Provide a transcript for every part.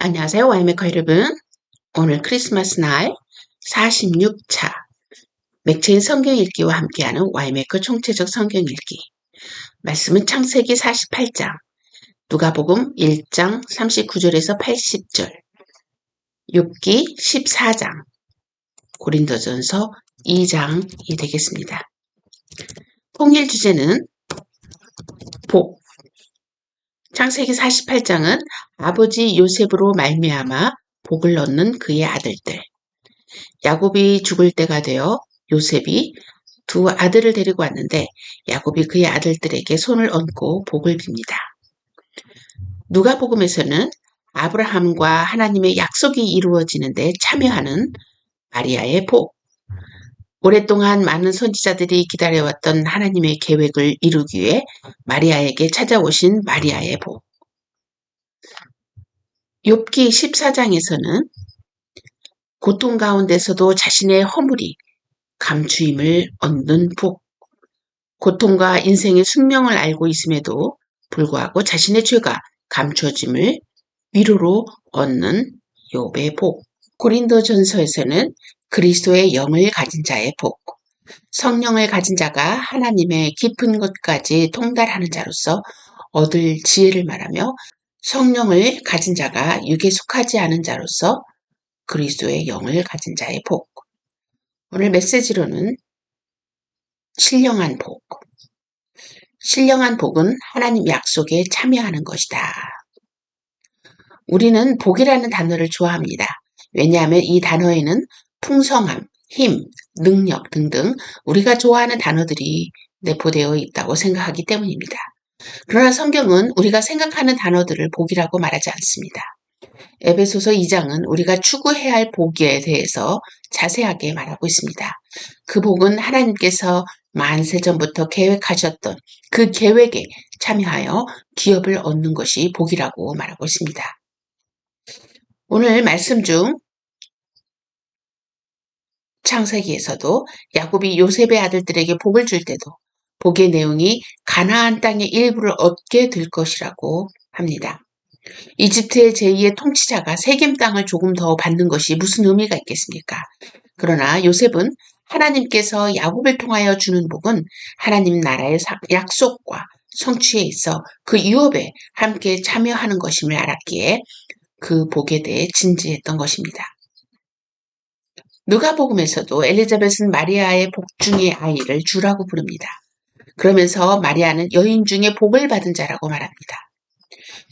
안녕하세요. 와이메커 여러분. 오늘 크리스마스 날 46차 맥체인 성경 읽기와 함께하는 와이메커 총체적 성경 읽기. 말씀은 창세기 48장, 누가복음 1장 39절에서 80절, 욥기 14장, 고린도전서 2장이 되겠습니다. 통일 주제는 복. 창세기 48장은 아버지 요셉으로 말미암아 복을 얻는 그의 아들들. 야곱이 죽을 때가 되어 요셉이 두 아들을 데리고 왔는데 야곱이 그의 아들들에게 손을 얹고 복을 빕니다. 누가복음에서는 아브라함과 하나님의 약속이 이루어지는데 참여하는 마리아의 복. 오랫동안 많은 선지자들이 기다려왔던 하나님의 계획을 이루기 위해 마리아에게 찾아오신 마리아의 복. 욥기 14장에서는 고통 가운데서도 자신의 허물이 감추임을 얻는 복. 고통과 인생의 숙명을 알고 있음에도 불구하고 자신의 죄가 감추어짐을 위로로 얻는 욥의 복. 고린도전서에서는 그리스도의 영을 가진 자의 복. 성령을 가진 자가 하나님의 깊은 것까지 통달하는 자로서 얻을 지혜를 말하며 성령을 가진 자가 육에 속하지 않은 자로서 그리스도의 영을 가진 자의 복. 오늘 메시지로는 신령한 복. 신령한 복은 하나님 약속에 참여하는 것이다. 우리는 복이라는 단어를 좋아합니다. 왜냐하면 이 단어에는 풍성함, 힘, 능력 등등 우리가 좋아하는 단어들이 내포되어 있다고 생각하기 때문입니다. 그러나 성경은 우리가 생각하는 단어들을 복이라고 말하지 않습니다. 에베소서 2장은 우리가 추구해야 할 복에 대해서 자세하게 말하고 있습니다. 그 복은 하나님께서 만세전부터 계획하셨던 그 계획에 참여하여 기업을 얻는 것이 복이라고 말하고 있습니다. 오늘 말씀 중 창세기에서도 야곱이 요셉의 아들들에게 복을 줄 때도 복의 내용이 가나안 땅의 일부를 얻게 될 것이라고 합니다. 이집트의 제2의 통치자가 세겜 땅을 조금 더 받는 것이 무슨 의미가 있겠습니까? 그러나 요셉은 하나님께서 야곱을 통하여 주는 복은 하나님 나라의 약속과 성취에 있어 그 유업에 함께 참여하는 것임을 알았기에 그 복에 대해 진지했던 것입니다. 누가복음에서도 엘리자벳은 마리아의 복 중의 아이를 주라고 부릅니다. 그러면서 마리아는 여인 중에 복을 받은 자라고 말합니다.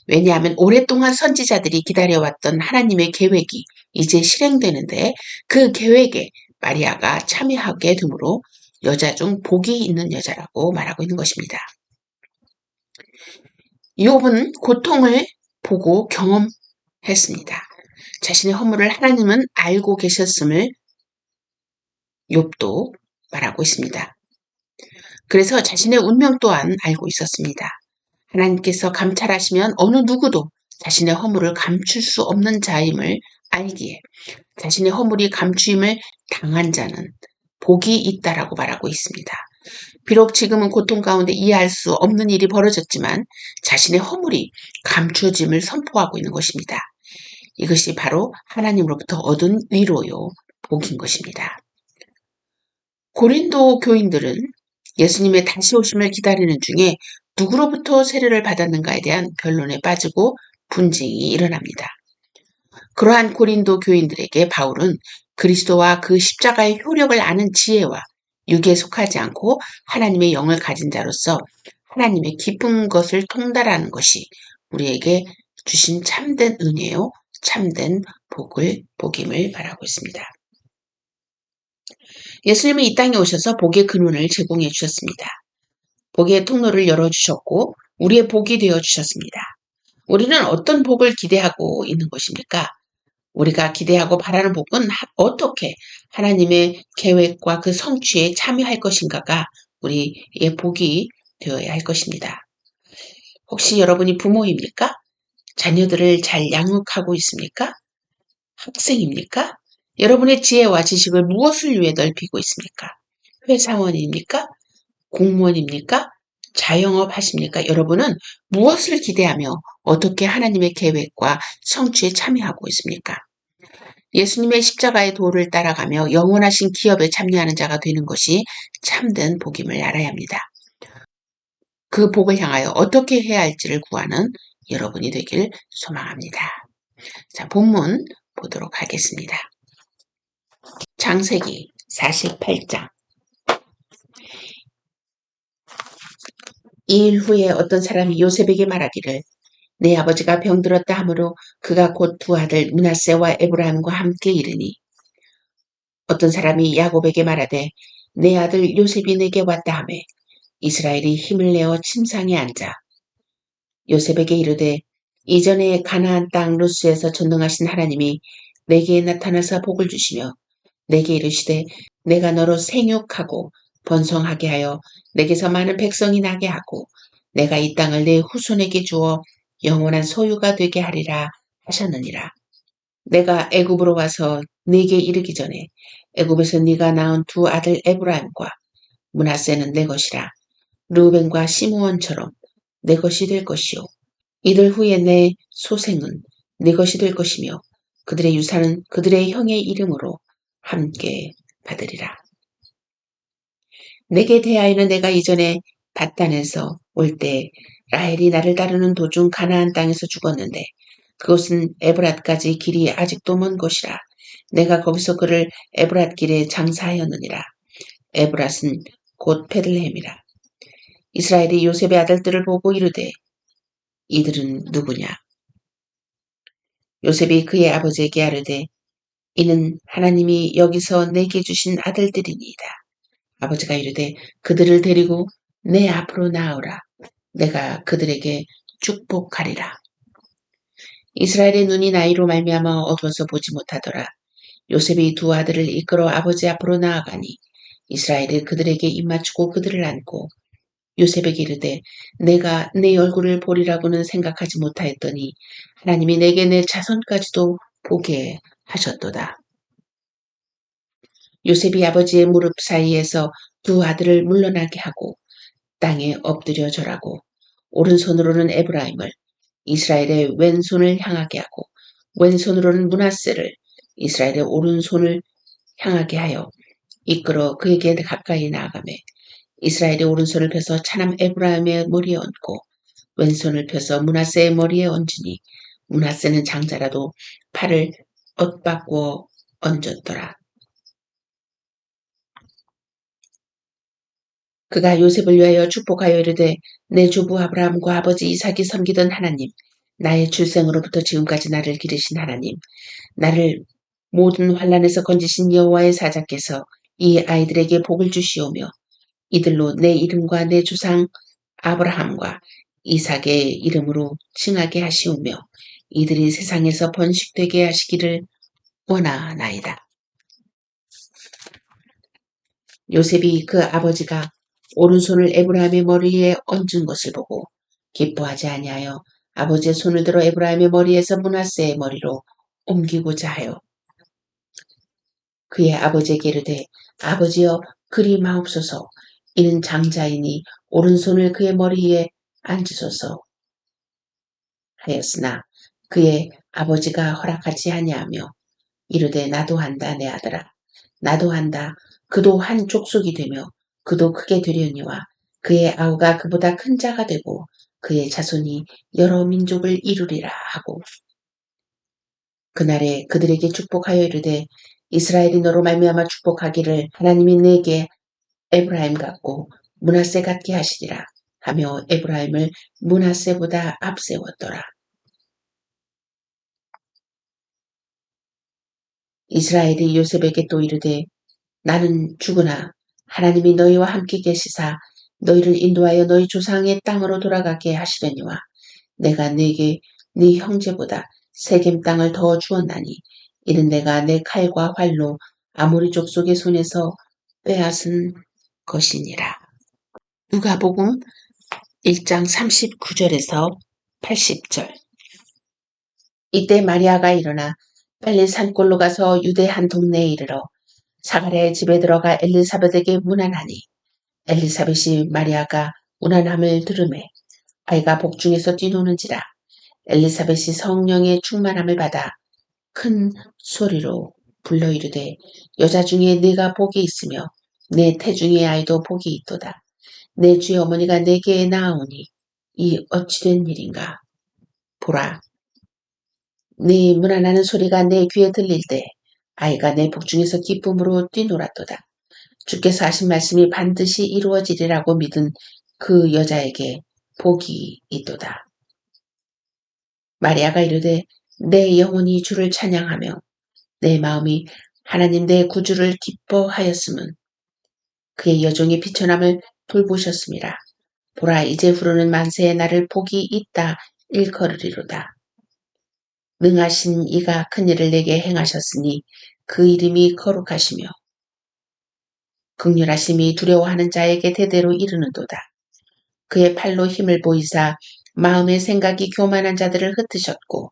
왜냐하면 오랫동안 선지자들이 기다려왔던 하나님의 계획이 이제 실행되는데 그 계획에 마리아가 참여하게 되므로 여자 중 복이 있는 여자라고 말하고 있는 것입니다. 욥은 고통을 보고 경험했습니다. 자신의 허물을 하나님은 알고 계셨음을 욥도 말하고 있습니다. 그래서 자신의 운명 또한 알고 있었습니다. 하나님께서 감찰하시면 어느 누구도 자신의 허물을 감출 수 없는 자임을 알기에 자신의 허물이 감추임을 당한 자는 복이 있다라고 말하고 있습니다. 비록 지금은 고통 가운데 이해할 수 없는 일이 벌어졌지만 자신의 허물이 감추어짐을 선포하고 있는 것입니다. 이것이 바로 하나님으로부터 얻은 위로요, 복인 것입니다. 고린도 교인들은 예수님의 다시 오심을 기다리는 중에 누구로부터 세례를 받았는가에 대한 변론에 빠지고 분쟁이 일어납니다. 그러한 고린도 교인들에게 바울은 그리스도와 그 십자가의 효력을 아는 지혜와 육에 속하지 않고 하나님의 영을 가진 자로서 하나님의 깊은 것을 통달하는 것이 우리에게 주신 참된 은혜요, 참된 복임을 말하고 있습니다. 예수님은 이 땅에 오셔서 복의 근원을 제공해 주셨습니다. 복의 통로를 열어주셨고 우리의 복이 되어주셨습니다. 우리는 어떤 복을 기대하고 있는 것입니까? 우리가 기대하고 바라는 복은 어떻게 하나님의 계획과 그 성취에 참여할 것인가가 우리의 복이 되어야 할 것입니다. 혹시 여러분이 부모입니까? 자녀들을 잘 양육하고 있습니까? 학생입니까? 여러분의 지혜와 지식을 무엇을 위해 넓히고 있습니까? 회사원입니까? 공무원입니까? 자영업 하십니까? 여러분은 무엇을 기대하며 어떻게 하나님의 계획과 성취에 참여하고 있습니까? 예수님의 십자가의 도를 따라가며 영원하신 기업에 참여하는 자가 되는 것이 참된 복임을 알아야 합니다. 그 복을 향하여 어떻게 해야 할지를 구하는 여러분이 되길 소망합니다. 자, 본문 보도록 하겠습니다. 창세기 48장. 이 일 후에 어떤 사람이 요셉에게 말하기를 내 아버지가 병들었다 하므로 그가 곧 두 아들 므낫세와 에브라임과 함께 이르니 어떤 사람이 야곱에게 말하되 내 아들 요셉이 내게 왔다 하매 이스라엘이 힘을 내어 침상에 앉아 요셉에게 이르되 이전에 가나안 땅 루스에서 전능하신 하나님이 내게 나타나서 복을 주시며 내게 이르시되 내가 너로 생육하고 번성하게 하여 내게서 많은 백성이 나게 하고 내가 이 땅을 내 후손에게 주어 영원한 소유가 되게 하리라 하셨느니라. 내가 애굽으로 와서 네게 이르기 전에 애굽에서 네가 낳은 두 아들 에브라임과 므낫세는 내 것이라. 르우벤과 시므온처럼 내 것이 될 것이요 이들 후에 내 소생은 네 것이 될 것이며 그들의 유산은 그들의 형의 이름으로 함께 받으리라. 내게 대하여는 내가 이전에 밧단에서 올 때 라헬이 나를 따르는 도중 가나안 땅에서 죽었는데 그곳은 에브랏까지 길이 아직도 먼 곳이라. 내가 거기서 그를 에브랏 길에 장사하였느니라. 에브랏은 곧 베들레헴이라. 이스라엘이 요셉의 아들들을 보고 이르되 이들은 누구냐? 요셉이 그의 아버지에게 아뢰되 이는 하나님이 여기서 내게 주신 아들들이니이다. 아버지가 이르되 그들을 데리고 내 앞으로 나오라. 내가 그들에게 축복하리라. 이스라엘의 눈이 나이로 말미암아 어두워서 보지 못하더라. 요셉이 두 아들을 이끌어 아버지 앞으로 나아가니 이스라엘이 그들에게 입맞추고 그들을 안고 요셉에게 이르되 내가 내 얼굴을 보리라고는 생각하지 못하였더니 하나님이 내게 내 자손까지도 보게 하셨도다. 요셉이 아버지의 무릎 사이에서 두 아들을 물러나게 하고 땅에 엎드려 절하고 오른손으로는 에브라임을 이스라엘의 왼손을 향하게 하고 왼손으로는 므낫세를 이스라엘의 오른손을 향하게 하여 이끌어 그에게 가까이 나아가매 이스라엘의 오른손을 펴서 차남 에브라임의 머리에 얹고 왼손을 펴서 므낫세의 머리에 얹으니 므낫세는 장자라도 팔을 엇바꾸어 얹었더라. 그가 요셉을 위하여 축복하여 이르되 내 주부 아브라함과 아버지 이삭이 섬기던 하나님 나의 출생으로부터 지금까지 나를 기르신 하나님 나를 모든 환난에서 건지신 여호와의 사자께서 이 아이들에게 복을 주시오며 이들로 내 이름과 내 조상 아브라함과 이삭의 이름으로 칭하게 하시오며 이들이 세상에서 번식되게 하시기를 원하나이다. 요셉이 그 아버지가 오른손을 에브라임의 머리에 얹은 것을 보고 기뻐하지 아니하여 아버지의 손을 들어 에브라임의 머리에서 므낫세의 머리로 옮기고자 하여 그의 아버지에게 이르되 아버지여 그리 마옵소서 이는 장자이니 오른손을 그의 머리에 앉으소서 하였으나 그의 아버지가 허락하지 아니하며 이르되 나도 한다 내 아들아 나도 한다 그도 한 족속이 되며 그도 크게 되려니와 그의 아우가 그보다 큰 자가 되고 그의 자손이 여러 민족을 이루리라 하고 그날에 그들에게 축복하여 이르되 이스라엘이 너로 말미암아 축복하기를 하나님이 내게 에브라임 같고 므낫세 같게 하시리라 하며 에브라임을 므낫세보다 앞세웠더라. 이스라엘이 요셉에게 또 이르되 나는 죽으나 하나님이 너희와 함께 계시사 너희를 인도하여 너희 조상의 땅으로 돌아가게 하시려니와 내가 네게 네 형제보다 세겜 땅을 더 주었나니 이는 내가 내 칼과 활로 아모리 족속의 손에서 빼앗은 것이니라. 누가복음 1장 39절에서 80절. 이때 마리아가 일어나 빨리 산골로 가서 유대 한 동네에 이르러 사가랴의 집에 들어가 엘리사벳에게 문안하니 엘리사벳이 마리아가 우난함을 들으매 아이가 복중에서 뛰노는지라. 엘리사벳이 성령의 충만함을 받아 큰 소리로 불러 이르되 여자 중에 네가 복이 있으며 내 태중의 아이도 복이 있도다. 내 주의 어머니가 내게 낳아오니 이 어찌된 일인가. 보라, 네 무난하는 소리가 내 귀에 들릴 때 아이가 내 복중에서 기쁨으로 뛰놀았도다. 주께서 하신 말씀이 반드시 이루어지리라고 믿은 그 여자에게 복이 있도다. 마리아가 이르되 내 영혼이 주를 찬양하며 내 마음이 하나님 내 구주를 기뻐하였음은 그의 여종의 비천함을 돌보셨음이라. 보라 이제 부르는 만세에 나를 복이 있다 일컬으리로다. 능하신 이가 큰일을 내게 행하셨으니 그 이름이 거룩하시며 극률하심이 두려워하는 자에게 대대로 이르는도다. 그의 팔로 힘을 보이사 마음의 생각이 교만한 자들을 흩으셨고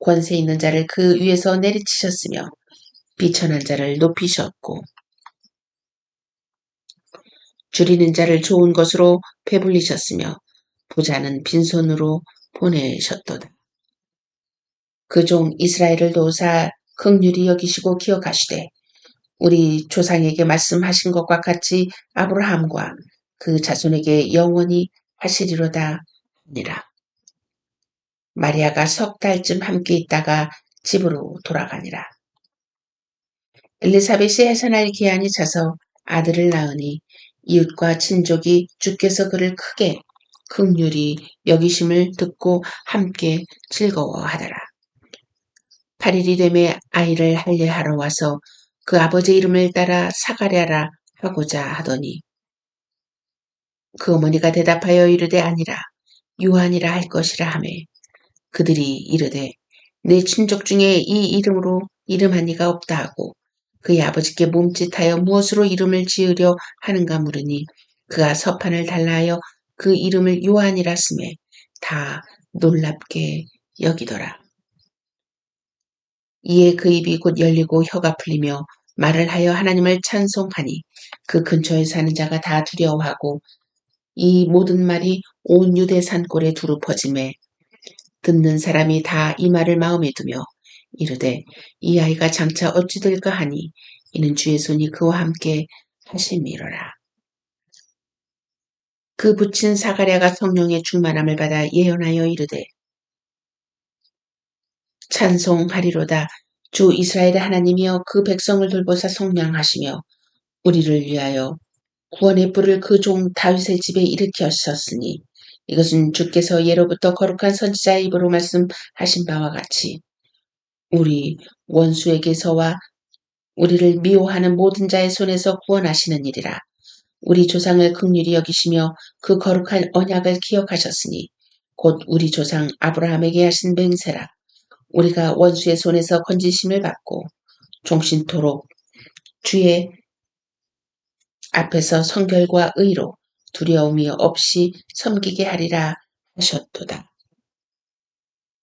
권세 있는 자를 그 위에서 내리치셨으며 비천한 자를 높이셨고 줄이는 자를 좋은 것으로 배불리셨으며 부자는 빈손으로 보내셨도다. 그 종 이스라엘을 도우사 긍휼히 여기시고 기억하시되 우리 조상에게 말씀하신 것과 같이 아브라함과 그 자손에게 영원히 하시리로다 하니라. 마리아가 석 달쯤 함께 있다가 집으로 돌아가니라. 엘리사벳이 해산할 기한이 차서 아들을 낳으니 이웃과 친족이 주께서 그를 크게 긍휼히 여기심을 듣고 함께 즐거워하더라. 8일이 되매 아이를 할례하러 와서 그 아버지 이름을 따라 사가랴라 하고자 하더니 그 어머니가 대답하여 이르되 아니라 요한이라 할 것이라 하매 그들이 이르되 내 친족 중에 이 이름으로 이름한 이가 없다 하고 그의 아버지께 몸짓하여 무엇으로 이름을 지으려 하는가 물으니 그가 서판을 달라하여 그 이름을 요한이라 쓰매 다 놀랍게 여기더라. 이에 그 입이 곧 열리고 혀가 풀리며 말을 하여 하나님을 찬송하니 그 근처에 사는 자가 다 두려워하고 이 모든 말이 온 유대 산골에 두루 퍼짐에 듣는 사람이 다 이 말을 마음에 두며 이르되 이 아이가 장차 어찌 될까 하니 이는 주의 손이 그와 함께 하심이로라. 그 붙인 사가랴가 성령의 충만함을 받아 예언하여 이르되 찬송하리로다. 주 이스라엘의 하나님이여 그 백성을 돌보사 성량하시며 우리를 위하여 구원의 뿔을 그 종 다윗의 집에 일으키셨으니 이것은 주께서 예로부터 거룩한 선지자의 입으로 말씀하신 바와 같이 우리 원수에게서와 우리를 미워하는 모든 자의 손에서 구원하시는 일이라. 우리 조상을 긍휼히 여기시며 그 거룩한 언약을 기억하셨으니 곧 우리 조상 아브라함에게 하신 맹세라. 우리가 원수의 손에서 건지심을 받고 종신토록 주의 앞에서 성결과 의로 두려움이 없이 섬기게 하리라 하셨도다.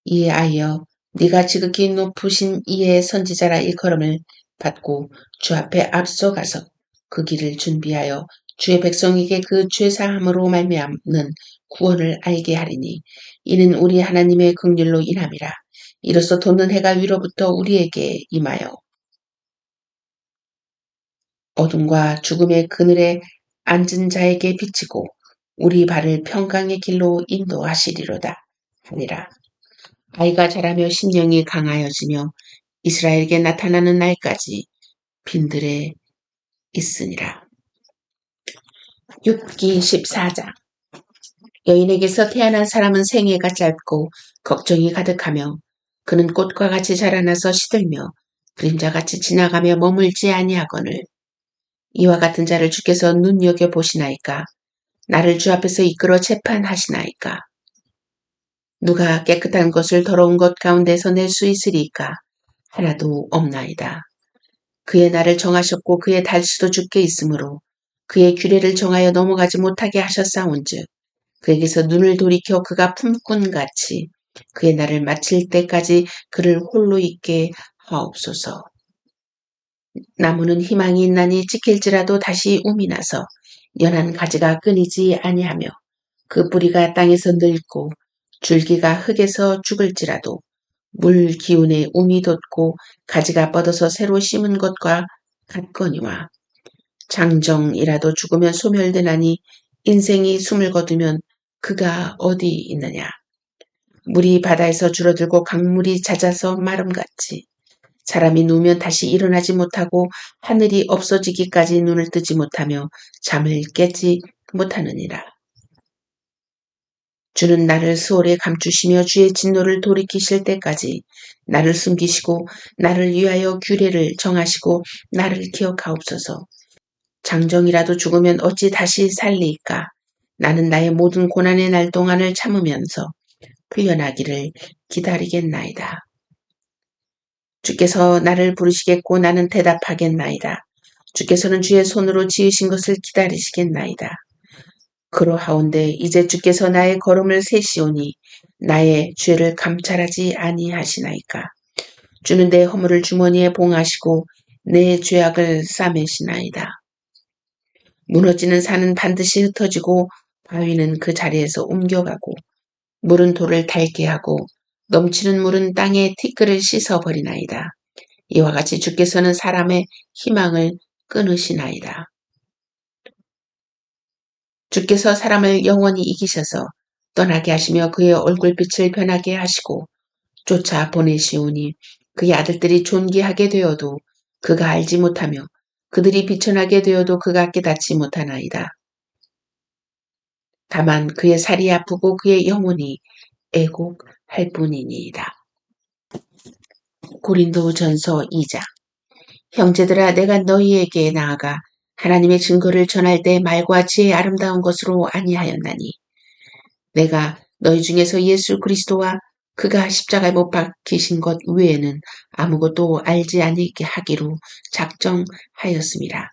이에 아이여 네가 지극히 높으신 이의 선지자라 일컬음을 받고 주 앞에 앞서가서 그 길을 준비하여 주의 백성에게 그 죄사함으로 말미암는 구원을 알게 하리니 이는 우리 하나님의 긍휼로 인함이라. 이로써 돋는 해가 위로부터 우리에게 임하여 어둠과 죽음의 그늘에 앉은 자에게 비치고 우리 발을 평강의 길로 인도하시리로다 하니라. 아이가 자라며 신령이 강하여지며 이스라엘에게 나타나는 날까지 빈들에 있으니라. 욥기 14장. 여인에게서 태어난 사람은 생애가 짧고 걱정이 가득하며 그는 꽃과 같이 자라나서 시들며 그림자같이 지나가며 머물지 아니하거늘 이와 같은 자를 주께서 눈여겨보시나이까. 나를 주 앞에서 이끌어 재판하시나이까. 누가 깨끗한 것을 더러운 것 가운데서 낼 수 있으리까. 하나도 없나이다. 그의 날을 정하셨고 그의 달수도 주께 있으므로 그의 규례를 정하여 넘어가지 못하게 하셨사온즉 그에게서 눈을 돌이켜 그가 품꾼같이 그의 날을 마칠 때까지 그를 홀로 있게 하옵소서. 나무는 희망이 있나니 지킬지라도 다시 움이 나서 연한 가지가 끊이지 아니하며 그 뿌리가 땅에서 늙고 줄기가 흙에서 죽을지라도 물 기운에 움이 돋고 가지가 뻗어서 새로 심은 것과 같거니와 장정이라도 죽으면 소멸되나니 인생이 숨을 거두면 그가 어디 있느냐. 물이 바다에서 줄어들고 강물이 잦아서 마름같이 사람이 누우면 다시 일어나지 못하고 하늘이 없어지기까지 눈을 뜨지 못하며 잠을 깨지 못하느니라. 주는 나를 수월에 감추시며 주의 진노를 돌이키실 때까지 나를 숨기시고 나를 위하여 규례를 정하시고 나를 기억하옵소서. 장정이라도 죽으면 어찌 다시 살리까? 나는 나의 모든 고난의 날 동안을 참으면서 풀려나기를 기다리겠나이다. 주께서 나를 부르시겠고 나는 대답하겠나이다. 주께서는 주의 손으로 지으신 것을 기다리시겠나이다. 그러하온데 이제 주께서 나의 걸음을 세시오니 나의 죄를 감찰하지 아니하시나이까. 주는 내 허물을 주머니에 봉하시고 내 죄악을 싸매시나이다. 무너지는 산은 반드시 흩어지고 바위는 그 자리에서 옮겨가고 물은 돌을 닳게 하고 넘치는 물은 땅의 티끌을 씻어버리나이다. 이와 같이 주께서는 사람의 희망을 끊으시나이다. 주께서 사람을 영원히 이기셔서 떠나게 하시며 그의 얼굴빛을 변하게 하시고 쫓아 보내시오니 그의 아들들이 존귀하게 되어도 그가 알지 못하며 그들이 비천하게 되어도 그가 깨닫지 못하나이다. 다만 그의 살이 아프고 그의 영혼이 애곡할 뿐이니이다. 고린도전서 2장. 형제들아, 내가 너희에게 나아가 하나님의 증거를 전할 때 말과 지혜의 아름다운 것으로 아니하였나니 내가 너희 중에서 예수 그리스도와 그가 십자가에 못 박히신 것 외에는 아무것도 알지 아니게 하기로 작정하였습니다.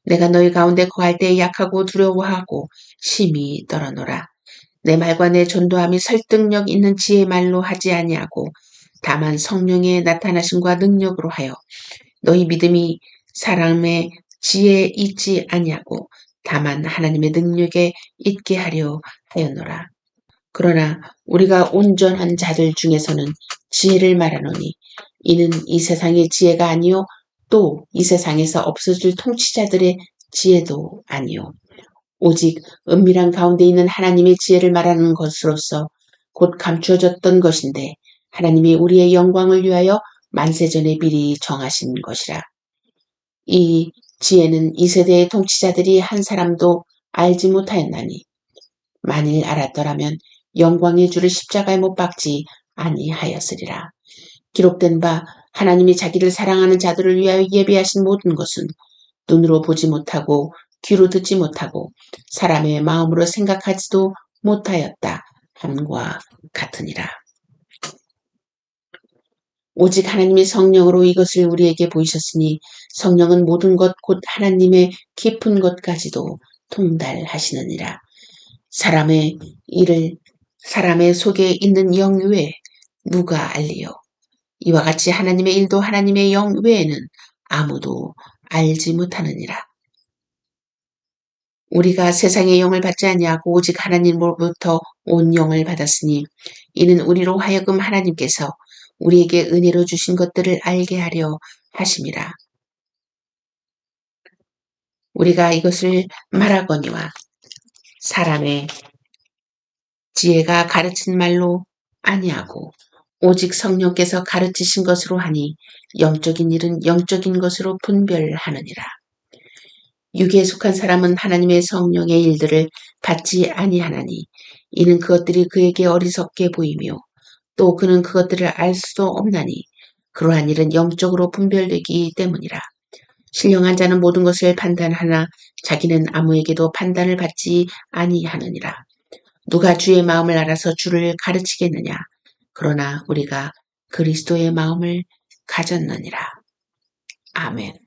내가 너희 가운데 거할 때 약하고 두려워하고 심히 떨어노라. 내 말과 내 전도함이 설득력 있는 지혜의 말로 하지 아니하고 다만 성령의 나타나심과 능력으로 하여 너희 믿음이 사람의 지혜에 있지 아니하고 다만 하나님의 능력에 있게 하려 하였노라. 그러나 우리가 온전한 자들 중에서는 지혜를 말하노니 이는 이 세상의 지혜가 아니요 또 이 세상에서 없어질 통치자들의 지혜도 아니요 오직 은밀한 가운데 있는 하나님의 지혜를 말하는 것으로서 곧 감추어졌던 것인데 하나님이 우리의 영광을 위하여 만세전에 미리 정하신 것이라. 이 지혜는 이 세대의 통치자들이 한 사람도 알지 못하였나니 만일 알았더라면 영광의 주를 십자가에 못 박지 아니하였으리라. 기록된 바 하나님이 자기를 사랑하는 자들을 위하여 예비하신 모든 것은 눈으로 보지 못하고 귀로 듣지 못하고 사람의 마음으로 생각하지도 못하였다 함과 같으니라. 오직 하나님의 성령으로 이것을 우리에게 보이셨으니 성령은 모든 것 곧 하나님의 깊은 것까지도 통달하시느니라. 사람의 일을 사람의 속에 있는 영 외에 누가 알리요? 이와 같이 하나님의 일도 하나님의 영 외에는 아무도 알지 못하느니라. 우리가 세상의 영을 받지 아니하고 오직 하나님으로부터 온 영을 받았으니 이는 우리로 하여금 하나님께서 우리에게 은혜로 주신 것들을 알게 하려 하심이라. 우리가 이것을 말하거니와 사람의 지혜가 가르친 말로 아니하고 오직 성령께서 가르치신 것으로 하니 영적인 일은 영적인 것으로 분별하느니라. 육에 속한 사람은 하나님의 성령의 일들을 받지 아니하나니 이는 그것들이 그에게 어리석게 보이며 또 그는 그것들을 알 수도 없나니 그러한 일은 영적으로 분별되기 때문이라. 신령한 자는 모든 것을 판단하나 자기는 아무에게도 판단을 받지 아니하느니라. 누가 주의 마음을 알아서 주를 가르치겠느냐. 그러나 우리가 그리스도의 마음을 가졌느니라. 아멘.